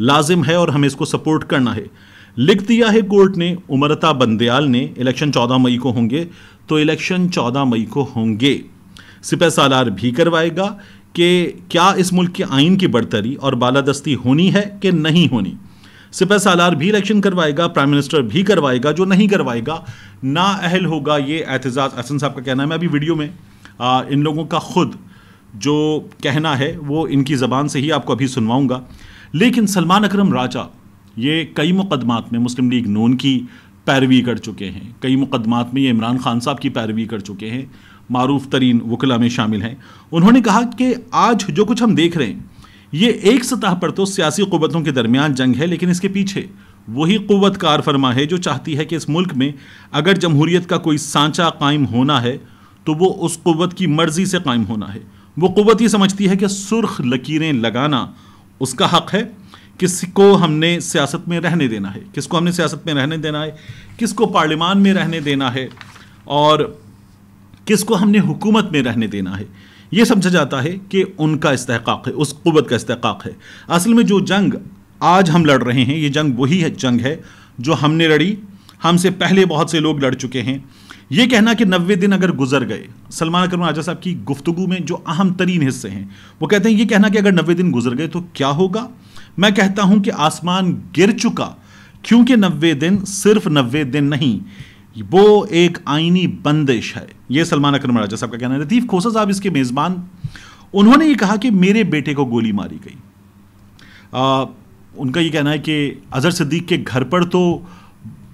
لازم ہے اور ہمیں اس کو سپورٹ کرنا ہے. لکھ دیا ہے کورٹ نے, امرتا بندیال نے, الیکشن 14 مئی کو ہوں گے تو الیکشن 14 مئی کو ہوں گے. سپہ سالار بھی کروائے گا کہ کیا اس ملک کے آئین کی برتری اور بالادستی ہونی ہے کہ نہیں ہونی. سپہ سالار بھی الیکشن کروائے گا, پرائم منسٹر بھی کروائے گا. جو نہیں کروائے گا نااہل ہوگا, یہ اعتزاز احسن صاحب کا کہنا ہے. میں ابھی ویڈیو میں ان لوگوں کا خود جو کہنا ہے وہ ان کی زبان سے ہی آپ کو ابھی سنواؤں گا. لیکن سلمان اکرم راجہ یہ کئی مقدمات میں مسلم لیگ نون کی پیروی کر چکے ہیں, کئی مقدمات میں یہ عمران خان صاحب کی پیروی کر چکے ہیں, معروف ترین وکلاء میں شامل ہیں. انہوں نے کہا کہ آج جو کچھ ہم دیکھ رہے ہیں یہ ایک سطح پر تو سیاسی قوتوں کے درمیان جنگ ہے, لیکن اس کے پیچھے وہی قوت کار فرما ہے جو چاہتی ہے کہ اس ملک میں اگر جمہوریت کا کوئی سانچہ قائم ہونا ہے تو وہ اس قوت کی مرضی سے قائم ہونا ہے. وہ قوت یہ سمجھتی ہے کہ سرخ لکیریں لگانا اس کا حق ہے, کس کو ہم نے سیاست میں رہنے دینا ہے, کس کو ہم نے سیاست میں رہنے دینا ہے, کس کو پارلیمان میں رہنے دینا ہے اور کس کو ہم نے حکومت میں رہنے دینا ہے. یہ سمجھا جاتا ہے کہ ان کا استحقاق ہے, اس قوت کا استحقاق ہے. اصل میں جو جنگ آج ہم لڑ رہے ہیں یہ جنگ وہی ہے جنگ ہے جو ہم نے لڑی, ہم سے پہلے بہت سے لوگ لڑ چکے ہیں. یہ کہنا کہ 90 دن اگر گزر گئے, سلمان اکرم راجہ صاحب کی گفتگو میں جو اہم ترین حصے ہیں وہ کہتے ہیں یہ کہنا کہ اگر 90 دن گزر گئے تو کیا ہوگا. میں کہتا ہوں کہ آسمان گر چکا, کیونکہ 90 دن صرف 90 دن نہیں, وہ ایک آئینی بندش ہے. یہ سلمان اکرم راجہ صاحب کا کہنا ہے. لطیف کھوسہ صاحب اس کے میزبان, انہوں نے یہ کہا کہ میرے بیٹے کو گولی ماری گئی. ان کا یہ کہنا ہے کہ اظہر صدیق کے گھر پر تو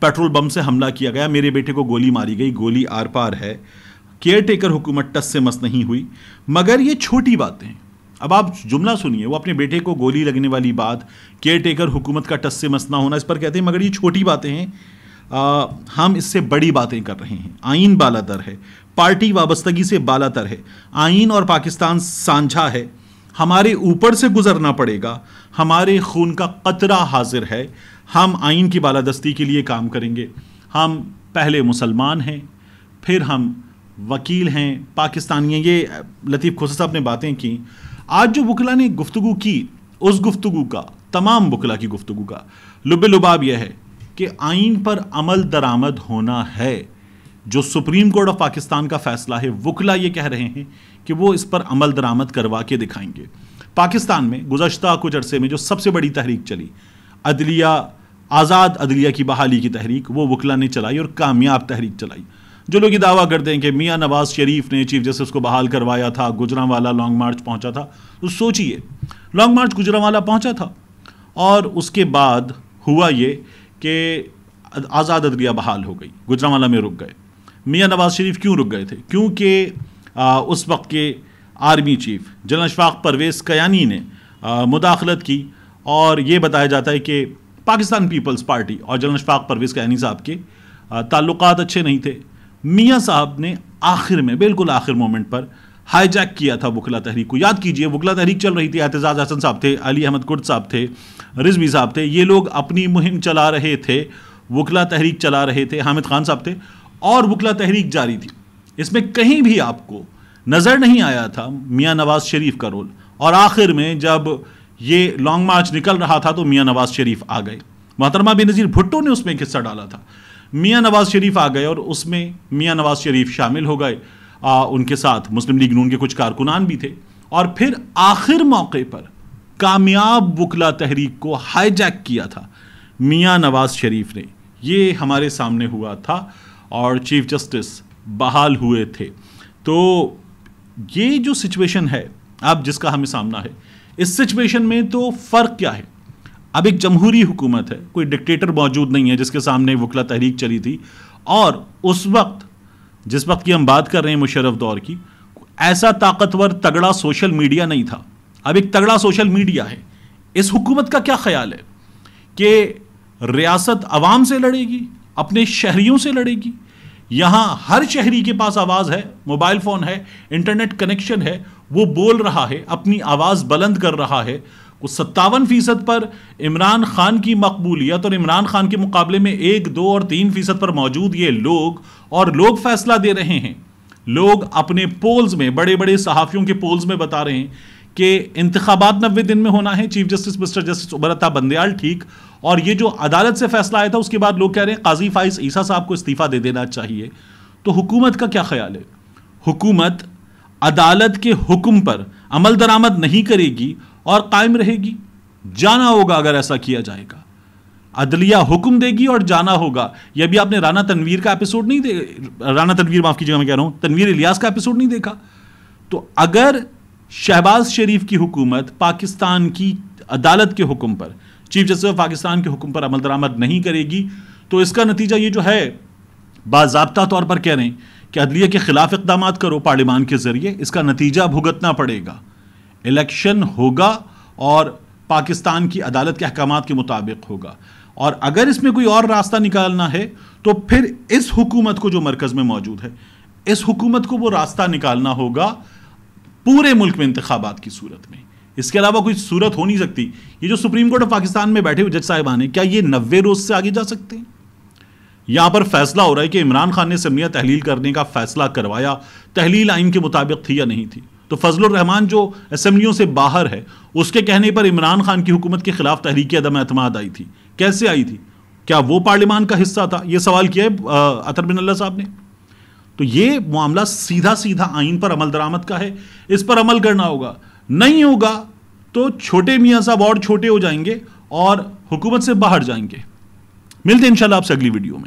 پیٹرول بم سے حملہ کیا گیا, میرے بیٹے کو گولی ماری گئی, گولی آر پار ہے, کیئر ٹیکر حکومت ٹس سے مس نہیں ہوئی. مگر یہ چھوٹی باتیں ہیں. اب آپ جملہ سنیے, وہ اپنے بیٹے کو گولی لگنے والی بات, کیئر ٹیکر حکومت کا ٹس سے مس نہ ہونا, اس پر کہتے ہیں مگر یہ چھوٹی باتیں ہیں, ہم اس سے بڑی باتیں کر رہے ہیں. آئین بالاتر ہے, پارٹی وابستگی سے بالاتر ہے, آئین اور پاکستان سانجھا ہے, ہمارے اوپر سے گزرنا پڑے گا, ہمارے خون کا قطرہ حاضر ہے, ہم آئین کی بالادستی کے لیے کام کریں گے. ہم پہلے مسلمان ہیں, پھر ہم وکیل ہیں, پاکستانی ہیں. یہ لطیف کھوسہ صاحب نے باتیں کی. آج جو وکلا نے گفتگو کی, اس گفتگو کا, تمام وکلا کی گفتگو کا لب لباب یہ ہے کہ آئین پر عمل درآمد ہونا ہے. جو سپریم کورٹ آف پاکستان کا فیصلہ ہے, وکلا یہ کہہ رہے ہیں کہ وہ اس پر عمل درآمد کروا کے دکھائیں گے. پاکستان میں گزشتہ کچھ عرصے میں جو سب سے بڑی تحریک چلی, عدلیہ, آزاد عدلیہ کی بحالی کی تحریک, وہ وکلا نے چلائی اور کامیاب تحریک چلائی. جو لوگ یہ دعویٰ کرتے ہیں کہ میاں نواز شریف نے چیف جسٹس کو بحال کروایا تھا, گجرانوالہ لانگ مارچ پہنچا تھا, تو سوچئے لانگ مارچ گجرانوالہ پہنچا تھا اور اس کے بعد ہوا یہ کہ آزاد عدلیہ بحال ہو گئی, گجرانوالہ میں رک گئے. میاں نواز شریف کیوں رک گئے تھے؟ کیونکہ اس وقت کے army chief general Ashfaq Parvez Kayani نے مداخلت کی, اور یہ بتایا جاتا ہے کہ پاکستان پیپلز پارٹی اور جنرل اشفاق پرویز کیانی صاحب کے تعلقات اچھے نہیں تھے. میاں صاحب نے آخر میں, بالکل آخر مومنٹ پر ہائی جیک کیا تھا وکلا تحریک کو. یاد کیجئے وکلا تحریک چل رہی تھی, اعتزاز احسن صاحب تھے, علی احمد کرد صاحب تھے, رضوی صاحب تھے, یہ لوگ اپنی مہم چلا رہے تھے, وکلا تحریک چلا رہے تھے, حامد خان صاحب تھے, اور وکلا تحریک جاری تھی. اس میں کہیں بھی آپ کو نظر نہیں آیا تھا میاں نواز شریف کا رول. اور آخر میں جب یہ لانگ مارچ نکل رہا تھا تو میاں نواز شریف آ گئے. محترمہ بینظیر بھٹو نے اس میں ایک حصہ ڈالا تھا. میاں نواز شریف آ گئے اور اس میں میاں نواز شریف شامل ہو گئے, ان کے ساتھ مسلم لیگ نون کے کچھ کارکنان بھی تھے, اور پھر آخر موقع پر کامیاب وکلا تحریک کو ہائی جیک کیا تھا میاں نواز شریف نے. یہ ہمارے سامنے ہوا تھا اور چیف جسٹس بحال ہوئے تھے. تو یہ جو سچویشن ہے اب جس کا ہمیں سامنا ہے, اس سچویشن میں تو فرق کیا ہے؟ اب ایک جمہوری حکومت ہے, کوئی ڈکٹیٹر موجود نہیں ہے جس کے سامنے وکلا تحریک چلی تھی, اور اس وقت جس وقت کی ہم بات کر رہے ہیں مشرف دور کی, ایسا طاقتور تگڑا سوشل میڈیا نہیں تھا. اب ایک تگڑا سوشل میڈیا ہے. اس حکومت کا کیا خیال ہے کہ ریاست عوام سے لڑے گی, اپنے شہریوں سے لڑے گی؟ یہاں ہر شہری کے پاس آواز ہے, موبائل فون ہے, انٹرنیٹ کنیکشن ہے, وہ بول رہا ہے, اپنی آواز بلند کر رہا ہے. 57% پر عمران خان کی مقبولیت, اور عمران خان کے مقابلے میں 1, 2 اور 3% پر موجود یہ لوگ, اور لوگ فیصلہ دے رہے ہیں. لوگ اپنے پولز میں, بڑے بڑے صحافیوں کے پولز میں بتا رہے ہیں کہ انتخابات 90 دن میں ہونا ہے. Chief justice mister justice Umar Ata Bandial ٹھیک, اور یہ جو عدالت سے فیصلہ آیا تھا اس کے بعد لوگ کہہ رہے ہیں قاضی فائز عیسیٰ صاحب کو استعفیٰ دے دینا چاہیے. تو حکومت کا کیا خیال ہے؟ حکومت عدالت کے حکم پر عمل درآمد نہیں کرے گی اور قائم رہے گی. جانا ہوگا اگر ایسا کیا جائے گا, عدلیہ حکم دے گی اور جانا ہوگا. یہ بھی آپ نے رانا تنویر کا ایپیسوڈ نہیں رانا تنویر معاف کیجیے گا میں کہہ رہا ہوں, تنویر الیاس کا ایپیسوڈ نہیں دیکھا؟ تو اگر شہباز شریف کی حکومت پاکستان کی عدالت کے حکم پر, چیف جسٹس آف پاکستان کے حکم پر عمل درآمد نہیں کرے گی, تو اس کا نتیجہ یہ جو ہے باضابطہ طور پر کہہ رہے ہیں کہ عدلیہ کے خلاف اقدامات کرو پارلیمان کے ذریعے, اس کا نتیجہ بھگتنا پڑے گا. الیکشن ہوگا اور پاکستان کی عدالت کے احکامات کے مطابق ہوگا. اور اگر اس میں کوئی اور راستہ نکالنا ہے تو پھر اس حکومت کو جو مرکز میں موجود ہے, اس حکومت کو وہ راستہ نکالنا ہوگا پورے ملک میں انتخابات کی صورت میں. اس کے علاوہ کوئی صورت ہو نہیں سکتی. یہ جو سپریم کورٹ آف پاکستان میں بیٹھے ہوئے جج صاحبان ہیں, کیا یہ 90 روز سے آگے جا سکتے ہیں؟ یہاں پر فیصلہ ہو رہا ہے کہ عمران خان نے اسمبلیاں تحلیل کرنے کا فیصلہ کروایا, تحلیل آئین کے مطابق تھی یا نہیں تھی. تو فضل الرحمان جو اسمبلیوں سے باہر ہے, اس کے کہنے پر عمران خان کی حکومت کے خلاف تحریک عدم اعتماد آئی تھی. کیسے آئی تھی؟ کیا وہ پارلیمان کا حصہ تھا؟ یہ سوال کیا ہے اطہر بن اللہ صاحب نے. تو یہ معاملہ سیدھا سیدھا آئین پر عمل درآمد کا ہے, اس پر عمل کرنا ہوگا. نہیں ہوگا تو چھوٹے میاں صاحب اور چھوٹے ہو جائیں گے اور حکومت سے باہر جائیں گے. ملتے ہیں انشاءاللہ آپ سے اگلی ویڈیو میں.